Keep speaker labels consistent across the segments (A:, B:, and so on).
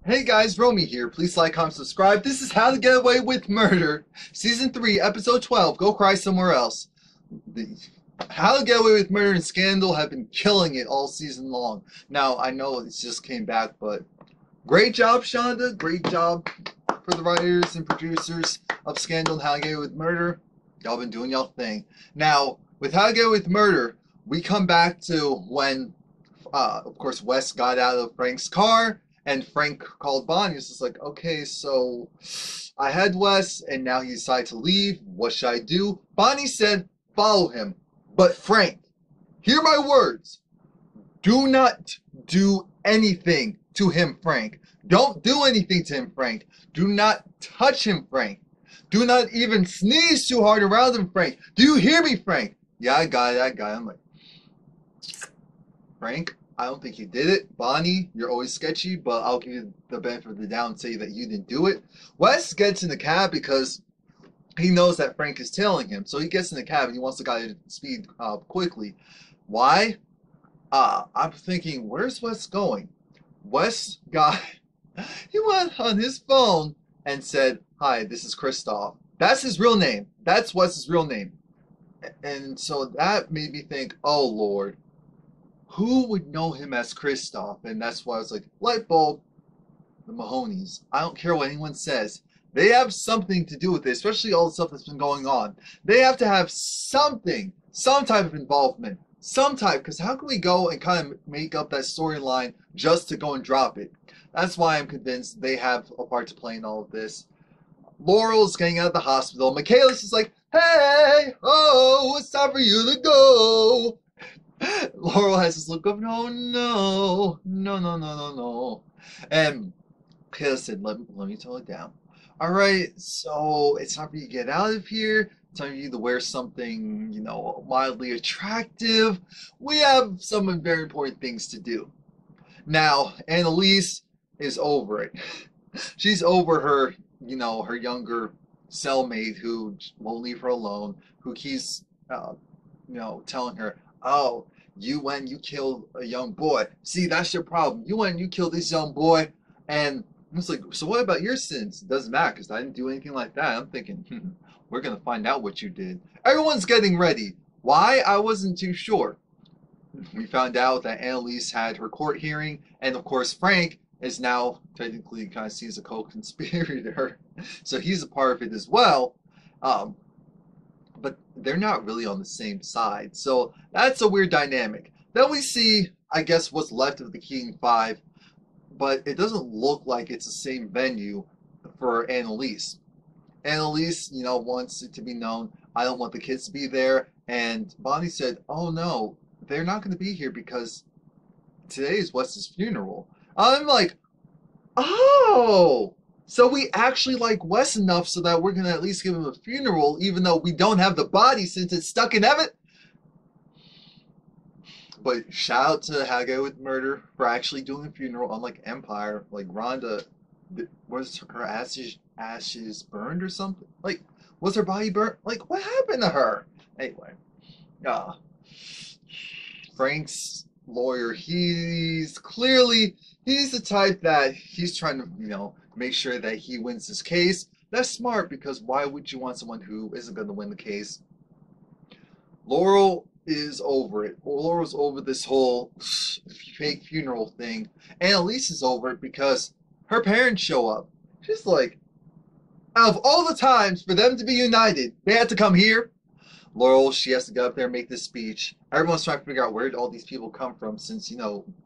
A: Hey guys, Romie here. Please like, comment, subscribe. This is How to Get Away with Murder, Season 3, Episode 12. Go cry somewhere else. How to Get Away with Murder and Scandal have been killing it all season long. Now, I know it just came back, but great job, Shonda. Great job for the writers and producers of Scandal and How to Get Away with Murder. Y'all been doing y'all thing. Now, with How to Get Away with Murder, we come back to when, of course, Wes got out of Frank's car. And Frank called Bonnie. It's just like, okay, so I had Wes, and now he decided to leave. What should I do? Bonnie said, follow him. But Frank, hear my words. Do not do anything to him, Frank. Don't do anything to him, Frank. Do not touch him, Frank. Do not even sneeze too hard around him, Frank. Do you hear me, Frank? Yeah, I got it. I'm like, Frank, I don't think you did it. Bonnie, you're always sketchy, but I'll give you the benefit of the doubt and say that you didn't do it. Wes gets in the cab because he knows that Frank is tailing him. So he gets in the cab and he wants the guy to speed quickly. Why? I'm thinking, where's Wes going? Wes he went on his phone and said, hi, this is Kristoff. That's his real name. That's Wes's real name. And so that made me think, oh, Lord. Who would know him as Kristoff? And that's why I was like, light bulb, the Mahonies. I don't care what anyone says. They have something to do with it, especially all the stuff that's been going on. They have to have something, some type of involvement, some type, because how can we go and kind of make up that storyline just to go and drop it? That's why I'm convinced they have a part to play in all of this. Laurel's getting out of the hospital. Michaela's is like, hey, oh, it's time for you to go. Laurel has this look of no. And Kayla said, let me tone it down. Alright, so it's time for you to get out of here. It's time for you to wear something, mildly attractive. We have some very important things to do. Now, Annalise is over it. She's over her, her younger cellmate who won't leave her alone, who keeps, telling her, oh, you went and you killed a young boy. See, that's your problem. You went and you killed this young boy. And it's like, so what about your sins? It doesn't matter because I didn't do anything like that. I'm thinking, we're going to find out what you did. Everyone's getting ready. Why? I wasn't too sure. We found out that Annalise had her court hearing. And of course, Frank is now technically kind of sees a co-conspirator. So he's a part of it as well. But they're not really on the same side. So that's a weird dynamic. Then we see, I guess, what's left of the King 5, but it doesn't look like it's the same venue for Annalise. Annalise, wants it to be known, I don't want the kids to be there. And Bonnie said, oh no, they're not going to be here because today is Wes's funeral. I'm like, oh! So we actually like Wes enough so that we're going to at least give him a funeral, even though we don't have the body since it's stuck in heaven. But shout out to How to Get Away with Murder for actually doing a funeral, unlike Empire. Like Rhonda, was her ashes burned or something? Like, was her body burnt? Like, what happened to her? Anyway, Frank's lawyer, he's the type that he's trying to, make sure that he wins his case. That's smart because why would you want someone who isn't going to win the case? Laurel is over it. Laurel's over this whole fake funeral thing. Annalise is over it because her parents show up. She's like, out of all the times for them to be united, they had to come here. Laurel, she has to get up there and make this speech. Everyone's trying to figure out where all these people come from since,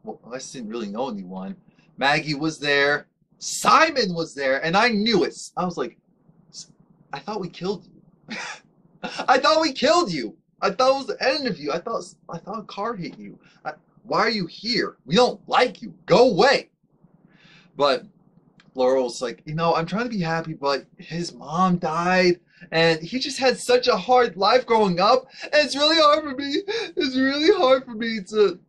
A: Wes didn't really know anyone. Maggie was there. Simon was there, and I knew it. I was like, I thought we killed you. I thought we killed you. I thought it was the end of you. I thought a car hit you. Why are you here? We don't like you. Go away. But Laurel's like, I'm trying to be happy, but his mom died, and he just had such a hard life growing up, and it's really hard for me. It's really hard for me to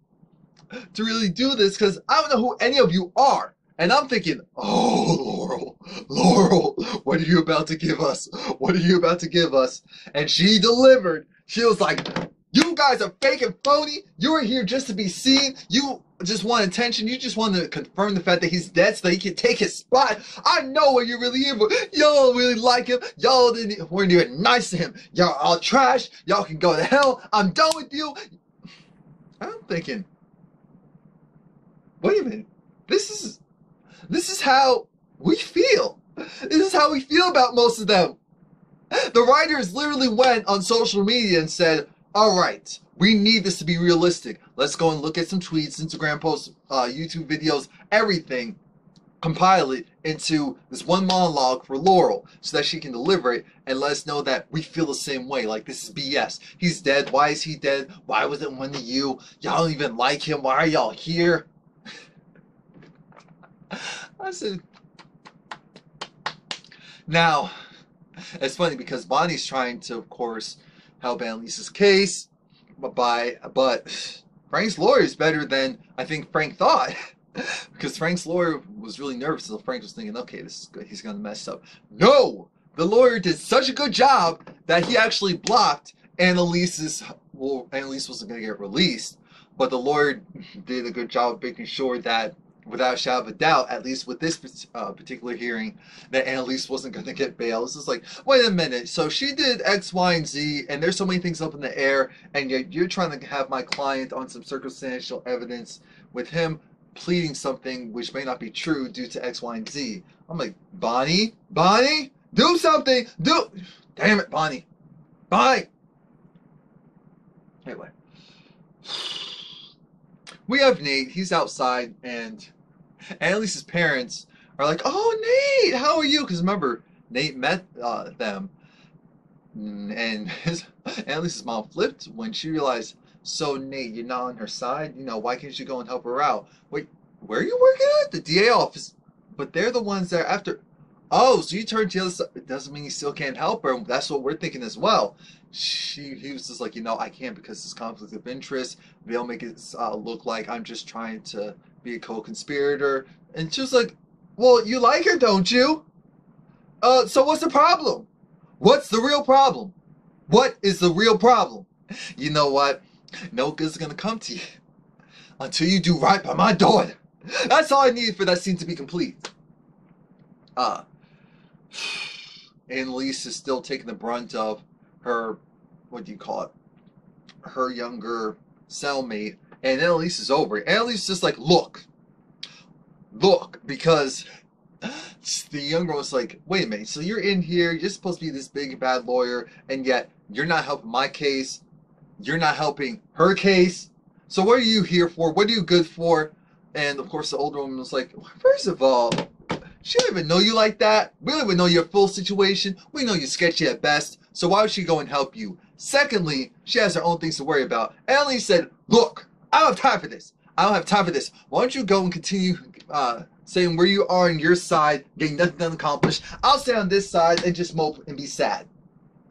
A: really do this because I don't know who any of you are. And I'm thinking, oh, Laurel, what are you about to give us? What are you about to give us? And she delivered. She was like, you guys are fake and phony. You are here just to be seen. just want attention. You just want to confirm the fact that he's dead so that he can take his spot. I know what you're really here for. Y'all really like him. Y'all weren't even nice to him. Y'all all trash. Y'all can go to hell. I'm done with you. I'm thinking, wait a minute. This is how we feel. This is how we feel about most of them. The writers literally went on social media and said, all right, we need this to be realistic. Let's go and look at some tweets, Instagram posts, YouTube videos, everything. Compile it into this one monologue for Laurel so that she can deliver it and let us know that we feel the same way. Like, this is BS. He's dead. Why is he dead? Why was it one of you? Y'all don't even like him. Why are y'all here? I said, now, it's funny because Bonnie's trying to, of course, help Annalise's case, but Frank's lawyer is better than I think Frank thought. Because Frank's lawyer was really nervous, so Frank was thinking, okay, this is good. He's going to mess up. No! The lawyer did such a good job that he actually blocked Annalise's, well, Annalise wasn't going to get released, but the lawyer did a good job of making sure that, without a shadow of a doubt, at least with this particular hearing, that Annalise wasn't going to get bail. It's just like, wait a minute, so she did X, Y, and Z, and there's so many things up in the air, and yet you're trying to have my client on some circumstantial evidence with him pleading something which may not be true due to X, Y, and Z. I'm like, Bonnie, do something, damn it, Bonnie, anyway. We have Nate, he's outside, and Annalise's parents are like, oh, Nate, how are you? Because remember, Nate met them, and Annalise's mom flipped when she realized, so Nate, you're not on her side? You know, why can't you go and help her out? Wait, where are you working at? The DA office. But they're the ones that are after. Oh, so you turned to the other side. It doesn't mean you still can't help her. That's what we're thinking as well. He was just like, you know, I can't because this conflict of interest. They'll make it look like I'm just trying to be a co-conspirator. And she was like, well, you like her, don't you? So what's the problem? What's the real problem? What is the real problem? You know what? No good's gonna come to you until you do right by my daughter. That's all I needed for that scene to be complete. Annalise is still taking the brunt of her, what do you call it? Her younger cellmate, and Annalise is over it. Annalise is just like, look, because the younger was like, wait a minute, so you're in here, you're supposed to be this big bad lawyer, and yet you're not helping my case. You're not helping her case. So what are you here for? What are you good for? And of course the older woman was like, first of all, she don't even know you like that. We don't even know your full situation. We know you're sketchy at best. So why would she go and help you? Secondly, she has her own things to worry about. Annalise said, look, I don't have time for this. I don't have time for this. Why don't you go and continue saying where you are on your side, getting nothing done accomplished. I'll stay on this side and just mope and be sad.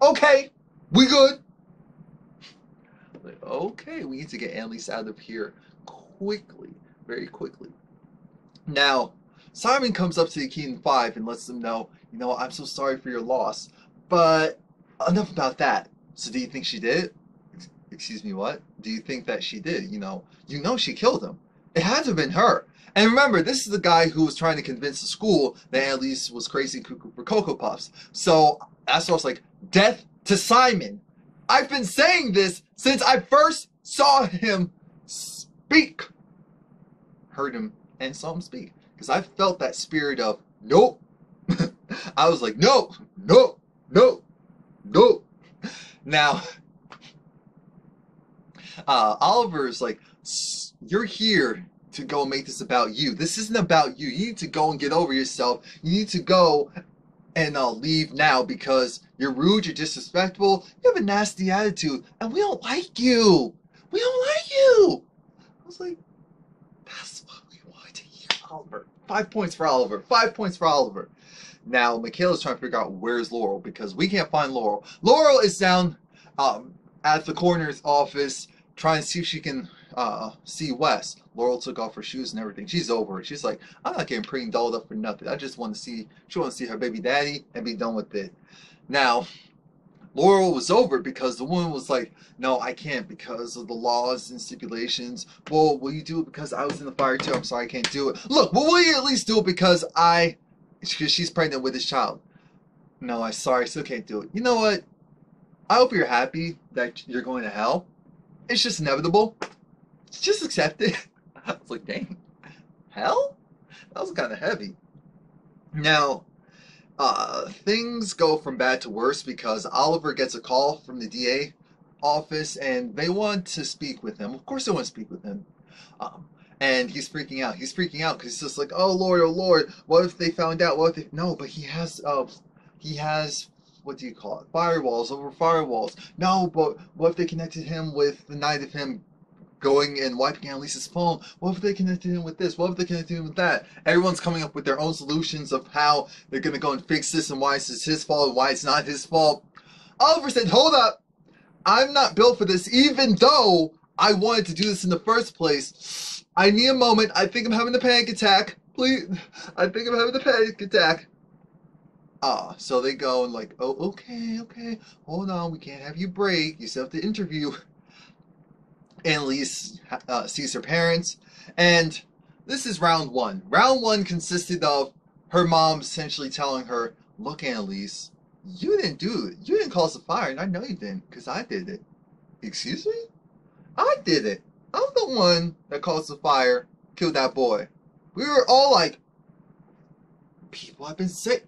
A: Okay, we good. Like, okay, we need to get Annalise out of here quickly, very quickly. Now, Simon comes up to the Keenan Five and lets them know, you know, I'm so sorry for your loss. But enough about that. So do you think she did? Excuse me, what? Do you think that she did? You know she killed him. It had to have been her. And remember, this is the guy who was trying to convince the school that Annalise was crazy cuckoo for Cocoa Puffs. So that's why I was like, death to Simon. I've been saying this since I first saw him speak. Heard him and saw him speak. Because I felt that spirit of, nope. I was like, no, no, no, no. Now, Oliver's like, you're here to go and make this about you. This isn't about you. You need to go and get over yourself. You need to go and leave now because you're rude, you're disrespectful, you have a nasty attitude, and we don't like you. We don't like you. I was like, that's what we wanted to hear, Oliver. 5 points for Oliver. 5 points for Oliver. Now, Michaela's trying to figure out where's Laurel because we can't find Laurel. Laurel is down at the coroner's office trying to see if she can see Wes. Laurel took off her shoes and everything. She's over it. She's like, I'm not getting pretty dolled up for nothing. I just want to see, she wants to see her baby daddy and be done with it. Now, Laurel was over because the woman was like, no, I can't because of the laws and stipulations. Well, will you do it because I was in the fire too? I'm sorry, I can't do it. Look, well, will you at least do it because she's pregnant with this child? No, I'm sorry, I still can't do it. You know what? I hope you're happy that you're going to hell. It's just inevitable. Just accept it. I was like, dang, hell? That was kind of heavy. Now, things go from bad to worse because Oliver gets a call from the DA office and they want to speak with him. Of course, they want to speak with him. Um, and he's freaking out. He's freaking out because he's just like, oh Lord, what if they found out? What if they... No, but he has, what do you call it? Firewalls over firewalls. No, but what if they connected him with the night of him going and wiping out Lisa's phone? What if they connected him with this? What if they connected him with that? Everyone's coming up with their own solutions of how they're going to go and fix this and why it's his fault and why it's not his fault. Oliver said, hold up. I'm not built for this, even though I wanted to do this in the first place. I need a moment. I think I'm having a panic attack. Please. I think I'm having a panic attack. So they go and like, oh, okay. Hold on. We can't have you break. You still have to interview. Annalise sees her parents, and this is round one. Round one consisted of her mom essentially telling her, look, Annalise, you didn't do it. You didn't cause the fire, and I know you didn't, because I did it. Excuse me? I did it. I'm the one that caused the fire, killed that boy. We were all like, people have been sick.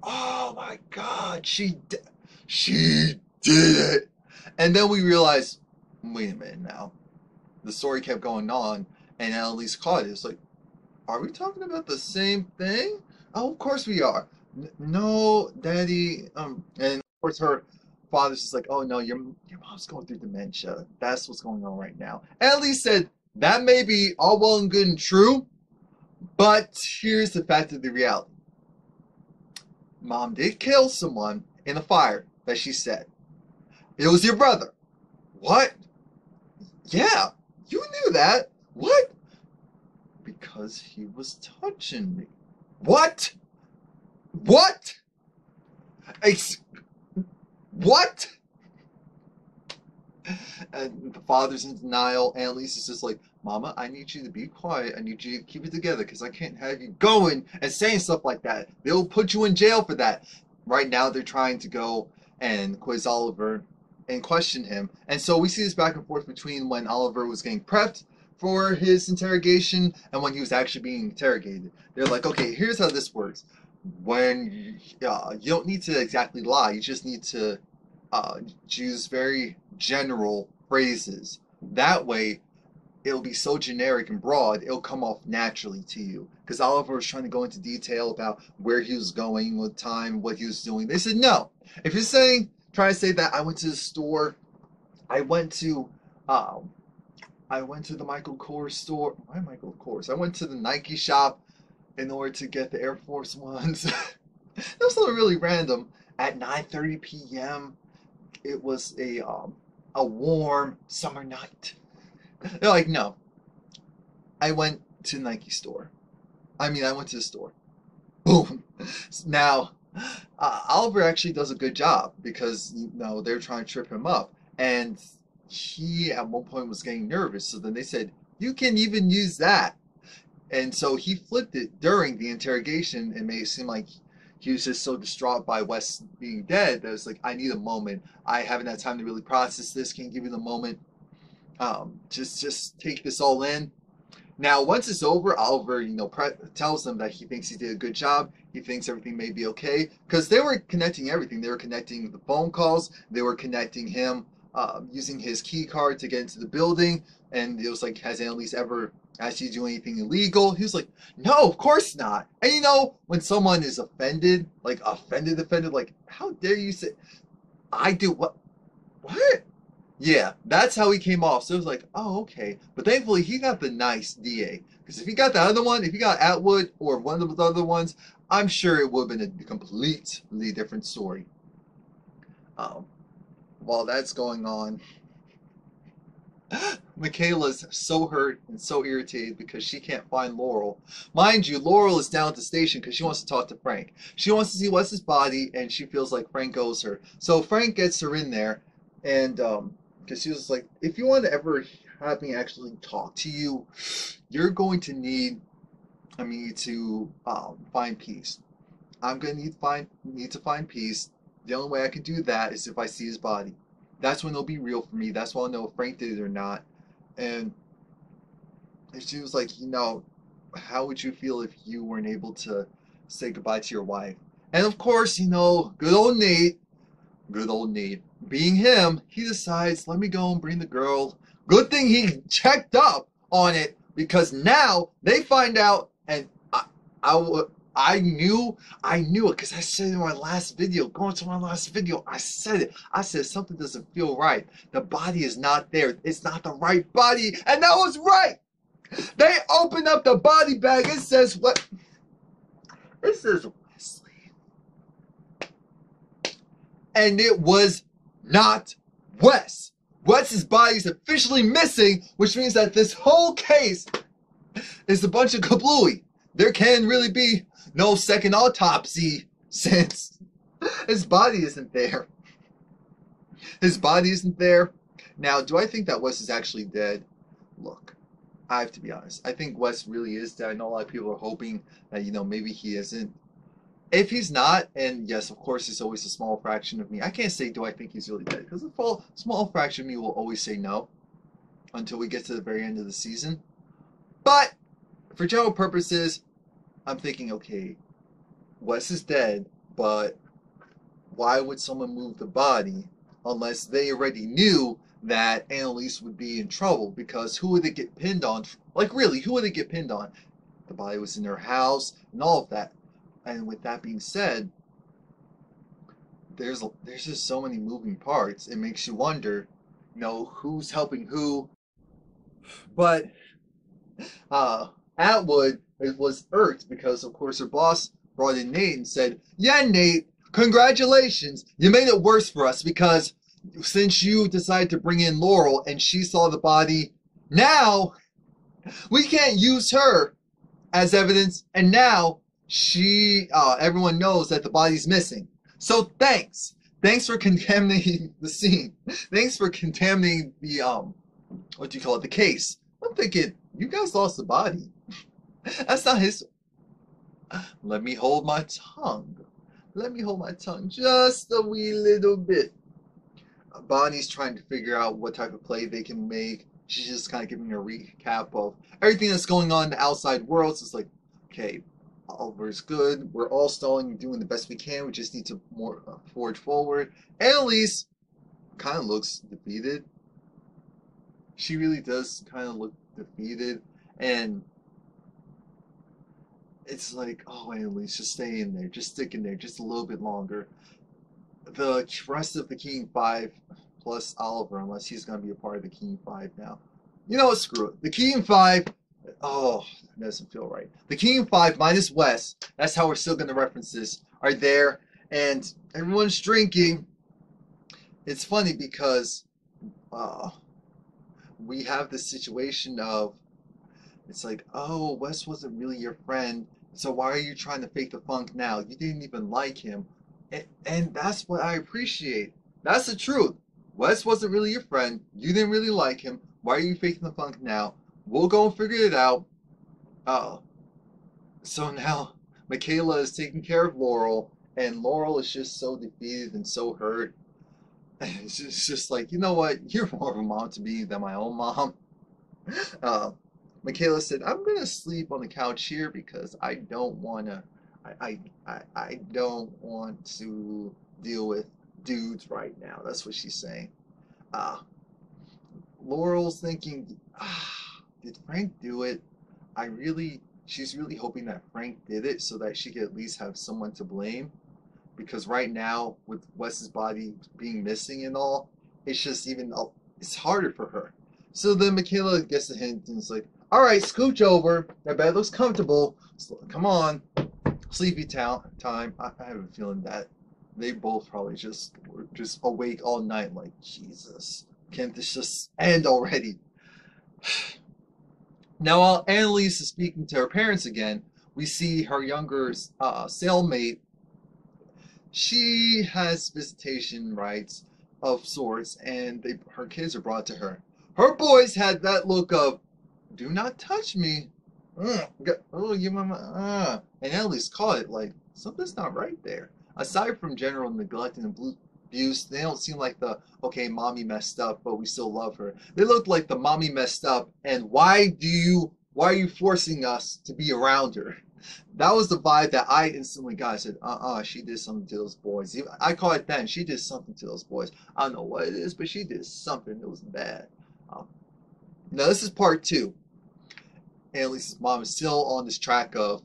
A: Oh my God, she did it. And then we realized, wait a minute now. The story kept going on, and Annalise caught it. It's like, are we talking about the same thing? Oh, of course we are. No, Daddy. And of course her father's just like, oh no, your mom's going through dementia. That's what's going on right now. Annalise said that may be all well and good and true, but here's the fact of the reality. Mom did kill someone in a fire that she said. It was your brother. What? Yeah, you knew that. What? Because he was touching me. What? What? What? And the father's in denial. Annalise is just like, Mama, I need you to be quiet. I need you to keep it together because I can't have you going and saying stuff like that. They'll put you in jail for that. Right now, they're trying to go and quiz Oliver and question him. And so we see this back and forth between when Oliver was getting prepped for his interrogation and when he was actually being interrogated. They're like, okay, here's how this works. When you don't need to exactly lie, you just need to use very general phrases. That way, it'll be so generic and broad, it'll come off naturally to you. Because Oliver was trying to go into detail about where he was going, what time, what he was doing. They said, no. If you're trying to say that I went to the store, I went to the Michael Kors store. Why Michael Kors? I went to the Nike shop in order to get the Air Force Ones. That was something really random. At 9:30 p.m., it was a warm summer night. They're like, no. I went to the Nike store. I went to the store. Boom. Now, Oliver actually does a good job because, they're trying to trip him up. And he, at one point, was getting nervous. So then they said, you can even use that. And so he flipped it during the interrogation and made it seem like he was just so distraught by Wes being dead that it's like, I need a moment. I haven't had time to really process this. Can you give me the moment? Just take this all in. Now, once it's over, Oliver, tells them that he thinks he did a good job. He thinks everything may be okay because they were connecting everything. They were connecting the phone calls. They were connecting him using his key card to get into the building. And it was like, has Annalise ever asked you to do anything illegal? He was like, no, of course not. And when someone is offended, like offended, like, how dare you say, I do what? What? Yeah, that's how he came off. So it was like, oh, okay. But thankfully, he got the nice DA. Because if he got the other one, if he got Atwood or one of the other ones, I'm sure it would have been a completely different story. While that's going on, Michaela's so hurt and so irritated because she can't find Laurel. Mind you, Laurel is down at the station because she wants to talk to Frank. She wants to see Wes's body, and she feels like Frank owes her. So Frank gets her in there, and because she was like, if you want to ever have me actually talk to you, you're going to need me to find peace. I'm gonna need to find peace. The only way I can do that is if I see his body. That's when it'll be real for me. That's when I'll know if Frank did it or not. And she was like, how would you feel if you weren't able to say goodbye to your wife? And of course, good old Nate, being him, he decides, let me go and bring the girl. Good thing he checked up on it, because now they find out, and I knew it because I said it in my last video. Going to my last video, I said it. I said something doesn't feel right. The body is not there. It's not the right body, and that was right. They open up the body bag. It says what? It says Wesley, and it was not Wes. Wes's body is officially missing, which means that this whole case is a bunch of kablooey. There can really be no second autopsy since his body isn't there. His body isn't there. Now, do I think that Wes is actually dead? Look, I have to be honest. I think Wes really is dead. I know a lot of people are hoping that, maybe he isn't. If he's not, and yes, of course, it's always a small fraction of me. I can't say, do I think he's really dead? Because a small fraction of me will always say no until we get to the very end of the season. But for general purposes, I'm thinking, okay, Wes is dead, but why would someone move the body unless they already knew that Annalise would be in trouble? Because who would they get pinned on? Like, really, who would they get pinned on? The body was in their house and all of that. And with that being said, there's just so many moving parts. It makes you wonder, who's helping who. But Atwood was irked because, of course, her boss brought in Nate and said, yeah, Nate, congratulations. You made it worse for us because since you decided to bring in Laurel and she saw the body, now we can't use her as evidence, and now everyone knows that the body's missing. So thanks for contaminating the scene. Thanks for contaminating the the case. I'm thinking, you guys lost the body. That's not his. Let me hold my tongue. Let me hold my tongue just a wee little bit. Bonnie's trying to figure out what type of play they can make. She's just kind of giving a recap of everything that's going on in the outside world. So it's like, okay, Oliver's good. We're all stalling and doing the best we can. We just need to forge forward. Annalise kind of looks defeated. She really does kind of look defeated. And it's like, oh, Annalise, just stay in there. Just stick in there just a little bit longer. The rest of the King 5 plus Oliver, unless he's going to be a part of the King 5 now. Screw it. The King 5, oh, that doesn't feel right. The King 5 minus Wes, that's how we're still going to reference this, are there, and everyone's drinking. It's funny because we have this situation of, it's like, oh, Wes wasn't really your friend, so why are you trying to fake the funk now? You didn't even like him. And that's what I appreciate. That's the truth. Wes wasn't really your friend. You didn't really like him. Why are you faking the funk now? We'll go and figure it out. So now Michaela is taking care of Laurel, and Laurel is just so defeated and so hurt. And it's just like, you know what? You're more of a mom to me than my own mom. Michaela said, I'm going to sleep on the couch here because I don't want to. I don't want to deal with dudes right now. That's what she's saying. Laurel's thinking, did Frank do it? She's really hoping that Frank did it so that she could at least have someone to blame. Because right now, with Wes's body being missing and all, it's just it's harder for her. So then Michaela gets the hint and is like, all right, scooch over. That bed looks comfortable. So, come on. Sleepy time. I have a feeling that they both probably were just awake all night like, Jesus, Can this just end already? Now, while Annalise is speaking to her parents again, we see her younger cellmate. She has visitation rights of sorts, and her kids are brought to her. Her boys had that look of, do not touch me. Oh, you mama. And Annalise caught it like, something's not right there. Aside from general neglect and abuse, they don't seem like the, okay, mommy messed up, but we still love her. They look like the mommy messed up, and why are you forcing us to be around her? That was the vibe that I instantly got. I said, she did something to those boys. I call it then, she did something to those boys. I don't know what it is, but she did something that was bad. Now, this is part two. Annalise's mom is still on this track of,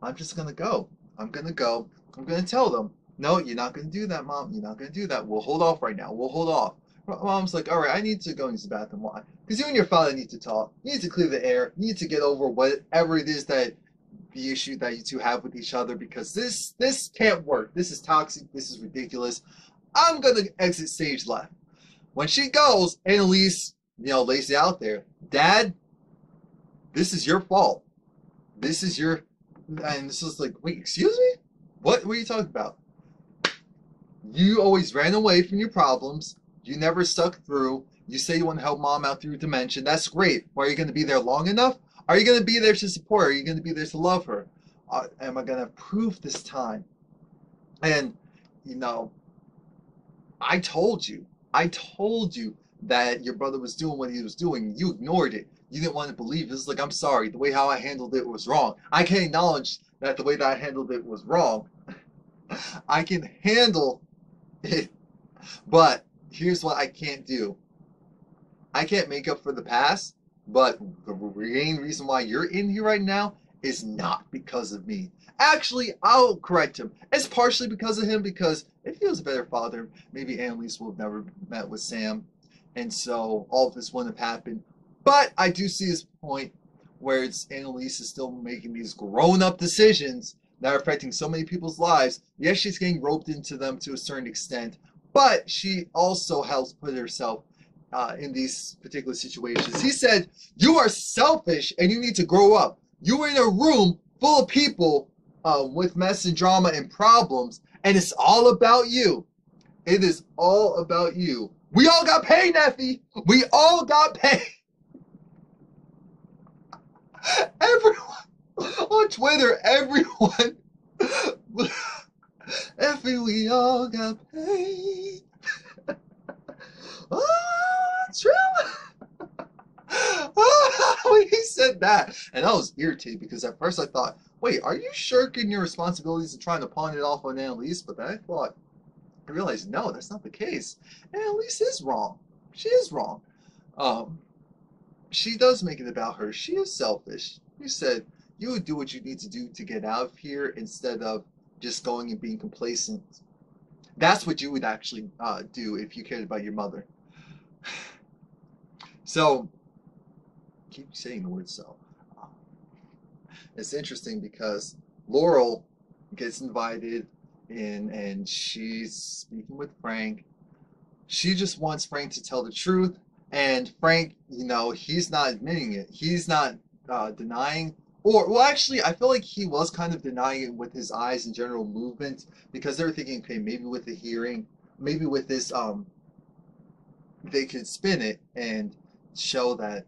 A: I'm just going to go. I'm going to go. I'm going to tell them, no, you're not going to do that, Mom. You're not going to do that. We'll hold off right now. We'll hold off. Mom's like, all right, I need to go use the bathroom. Why? Because you and your father need to talk. You need to clear the air. You need to get over whatever it is that the issue that you two have with each other, because this can't work. This is toxic. This is ridiculous. I'm going to exit stage left. When she goes, Annalise, lays it out there. Dad, this is your fault. This is your... And this is like, wait, excuse me? What are you talking about? You always ran away from your problems. You never stuck through. You say you want to help Mom out through dementia. That's great. Well, are you going to be there long enough? Are you going to be there to support her? Are you going to be there to love her? Am I going to approve this time? And, I told you that your brother was doing what he was doing. You ignored it. You didn't want to believe it. It's like, I'm sorry. The way how I handled it was wrong. I can acknowledge that the way that I handled it was wrong. I can handle it. But here's what I can't do. I can't make up for the past, but the main reason why you're in here right now is not because of me. Actually, I'll correct him. It's partially because of him, because if he was a better father, maybe Annalise would have never met with Sam, and so all of this wouldn't have happened. But I do see his point, where Annalise is still making these grown-up decisions that are affecting so many people's lives. Yes, she's getting roped into them to a certain extent, but she also helps put herself in these particular situations. He said, you are selfish and you need to grow up. You were in a room full of people with mess and drama and problems, and it's all about you. It is all about you. We all got paid, Neffy. We all got paid. Everyone on Twitter, everyone. Effie, we all got paid. True. When he said that, and I was irritated because at first I thought, wait, are you shirking your responsibilities and trying to pawn it off on Annalise? But then I realized, no, that's not the case. Annalise is wrong. She is wrong. She does make it about her. She is selfish. You said you would do what you need to do to get out of here instead of just going and being complacent. That's what you would actually do if you cared about your mother. So, keep saying the word so. It's interesting because Laurel gets invited in and she's speaking with Frank. She just wants Frank to tell the truth, and Frank, he's not admitting it. He's not denying, well, actually, I feel like he was kind of denying it with his eyes and general movement, because they were thinking, okay, maybe with the hearing, maybe with this, they could spin it and show that,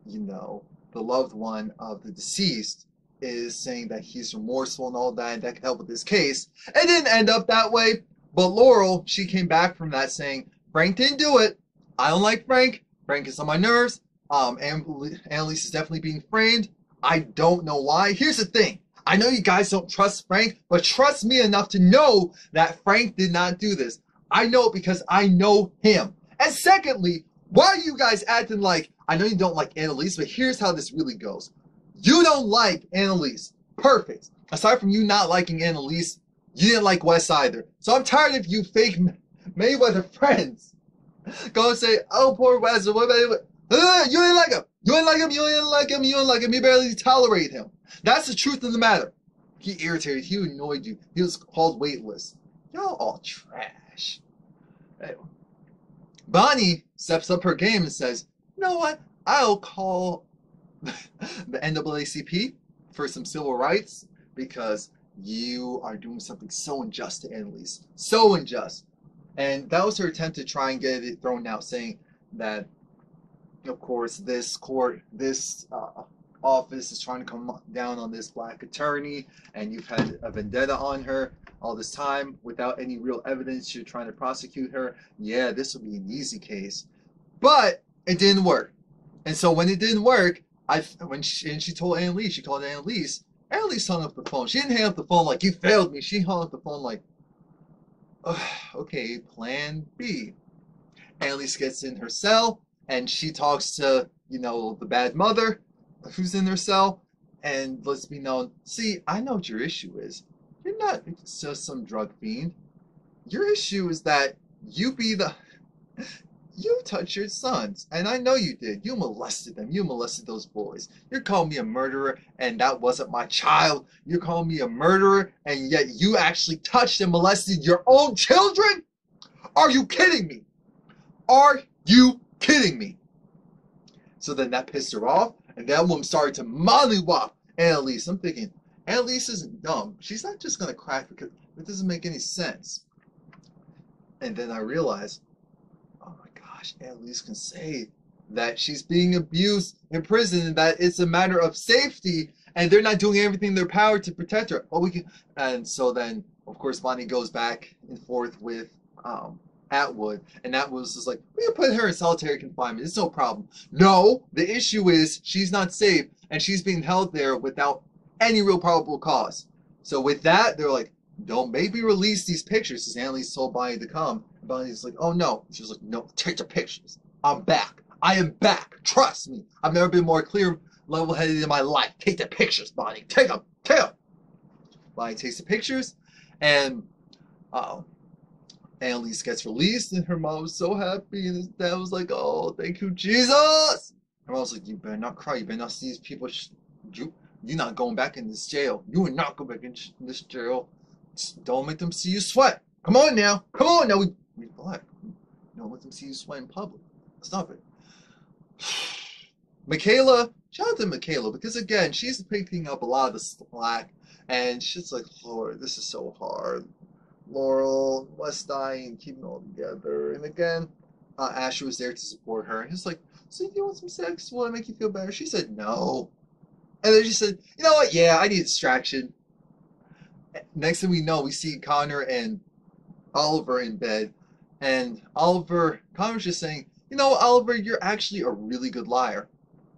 A: the loved one of the deceased is saying that he's remorseful and all that, and that could help with this case. It didn't end up that way, but Laurel, she came back from that saying, Frank didn't do it. I don't like Frank. Frank is on my nerves. Annalise is definitely being framed. I don't know why. Here's the thing. I know you guys don't trust Frank, but trust me enough to know that Frank did not do this. I know it because I know him. And secondly, why are you guys acting like, I know you don't like Annalise, but here's how this really goes. You don't like Annalise. Perfect. Aside from you not liking Annalise, you didn't like Wes either. So I'm tired of you fake Mayweather friends. Go and say, oh, poor Wes. You didn't like him. You didn't like him. You didn't like him. You didn't like him. You barely tolerate him. That's the truth of the matter. He irritated. He annoyed you. He was called weightless. Y'all all trash. Hey, Bonnie steps up her game and says, you know what? I'll call the NAACP for some civil rights because you are doing something so unjust to Annalise. So unjust. And that was her attempt to try and get it thrown out, saying that, of course, this office is trying to come down on this black attorney, and you've had a vendetta on her all this time without any real evidence. You're trying to prosecute her. Yeah, this will be an easy case. But it didn't work. And so when it didn't work, she told Annalise, she called Annalise. Annalise hung up the phone. She didn't hang up the phone like, you failed me. She hung up the phone like, okay, plan B. Annalise gets in her cell, and she talks to, the bad mother who's in her cell, and lets me know, see, I know what your issue is. You're not just some drug fiend. Your issue is that you touched your sons, and I know you did. You molested them. You molested those boys. You're calling me a murderer, and that wasn't my child. You're calling me a murderer, and yet you actually touched and molested your own children? Are you kidding me? Are you kidding me? So then that pissed her off, and that woman started to mollywop Annalise. I'm thinking, Annalise isn't dumb. She's not just going to crack because it doesn't make any sense. And then I realized, oh my gosh, Annalise can say that she's being abused in prison and that it's a matter of safety and they're not doing everything in their power to protect her. Oh, and so then, of course, Bonnie goes back and forth with Atwood, and Atwood's just like, we can put her in solitary confinement. It's no problem. No, the issue is she's not safe and she's being held there without any real probable cause. So with that, they're like, don't maybe release these pictures, as Annalise told Bonnie to come. And Bonnie's like, oh no. She was like, no, take the pictures. I'm back. I am back. Trust me. I've never been more clear, level-headed in my life. Take the pictures, Bonnie. Take them. Take them. Bonnie takes the pictures, and Annalise gets released, and her mom was so happy, and his dad was like, oh, thank you, Jesus. Her mom was like, you better not cry. You better not see these people. You're not going back in this jail. You will not go back in this jail. Don't make them see you sweat. Come on now. Come on now. We black. Don't let them see you sweat in public. Stop it. Michaela, shout out to Michaela, because again, she's picking up a lot of the slack, and she's like, Lord, this is so hard. Laurel, West Eye, keeping it all together. And again, Asher was there to support her. He's like, so you want some sex? Will it make you feel better? She said, no. And then she said, you know what? Yeah, I need a distraction. Next thing we know, we see Connor and Oliver in bed. And Connor's just saying, you know, Oliver, you're actually a really good liar.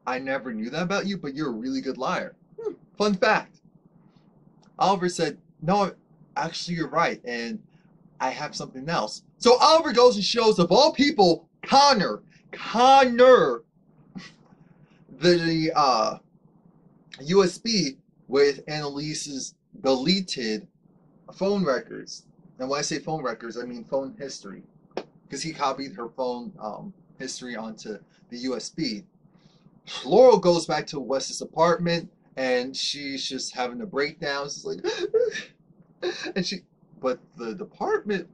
A: I never knew that about you, but you're a really good liar. Fun fact. Oliver said, no, actually, you're right, and I have something else. So Oliver goes and shows, of all people, Connor, the USB with Annalise's deleted phone records. And when I say phone records, I mean phone history, because he copied her phone history onto the USB. Laurel goes back to Wes's apartment, and she's just having a breakdown. She's like, but the apartment,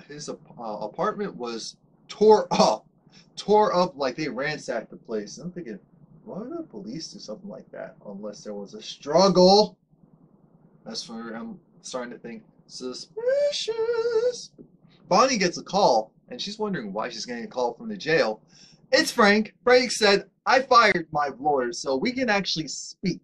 A: his apartment was tore up like they ransacked the place. And I'm thinking, why would the police do something like that unless there was a struggle? That's where I'm starting to think suspicious. Bonnie gets a call, and she's wondering why she's getting a call from the jail. It's Frank. Frank said, I fired my lawyer, so we can actually speak.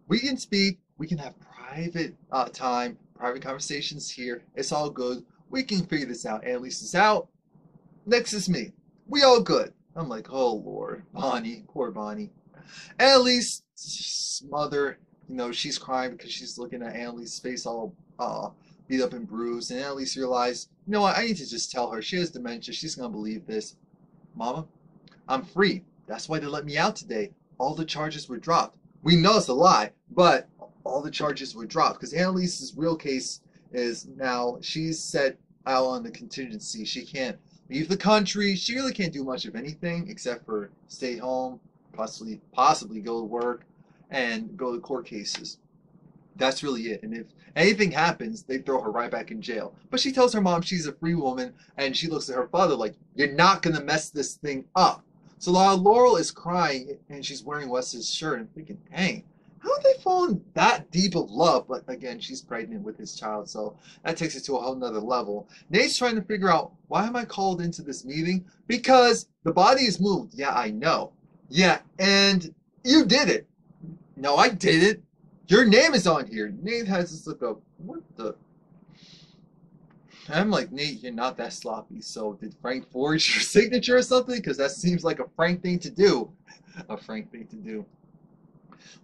A: We can speak. We can have private time, private conversations here. It's all good. We can figure this out. Annalise is out. Next is me. We all good. I'm like, oh, Lord. Bonnie. Poor Bonnie. Annalise's mother, she's crying because she's looking at Annalise's face all beat up and bruised. And Annalise realized, you know what? I need to just tell her. She has dementia. She's going to believe this. Mama, I'm free. That's why they let me out today. All the charges were dropped. We know it's a lie, but all the charges were dropped because Annalise's real case is now she's set out on the contingency. She can't leave the country. She really can't do much of anything except for stay home, possibly go to work, and go to court cases. That's really it. And if anything happens, they throw her right back in jail. But she tells her mom she's a free woman, and she looks at her father like, "You're not gonna mess this thing up." So while Laurel is crying and she's wearing Wes's shirt, I'm thinking, dang, how have they fallen that deep of love? But again, she's pregnant with his child, so that takes it to a whole nother level. Nate's trying to figure out, why am I called into this meeting? Because the body is moved. Yeah, I know. Yeah, and you did it. No, I didn't. Your name is on here. Nate has this look of, what the? I'm like, Nate, you're not that sloppy. So did Frank forge your signature or something? Because that seems like a Frank thing to do. A Frank thing to do.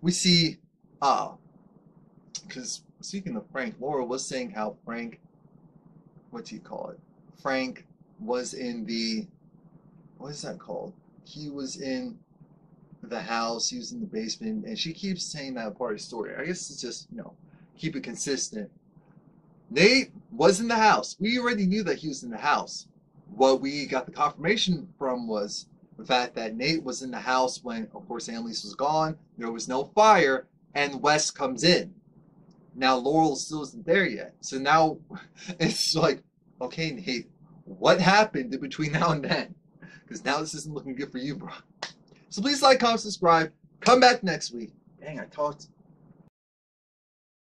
A: We see, because speaking of Frank, Laura was saying how Frank, what do you call it? Frank was in the, what is that called? He was in the house, he was in the basement, and she keeps saying that part of the story. I guess it's just, keep it consistent. Nate was in the house. We already knew that he was in the house. What we got the confirmation from was the fact that Nate was in the house when, of course, Annalise was gone. There was no fire, and Wes comes in. Now Laurel still isn't there yet. So now it's like, okay, Nate, what happened in between now and then? Because now this isn't looking good for you, bro. So please like, comment, subscribe. Come back next week. Dang, I talked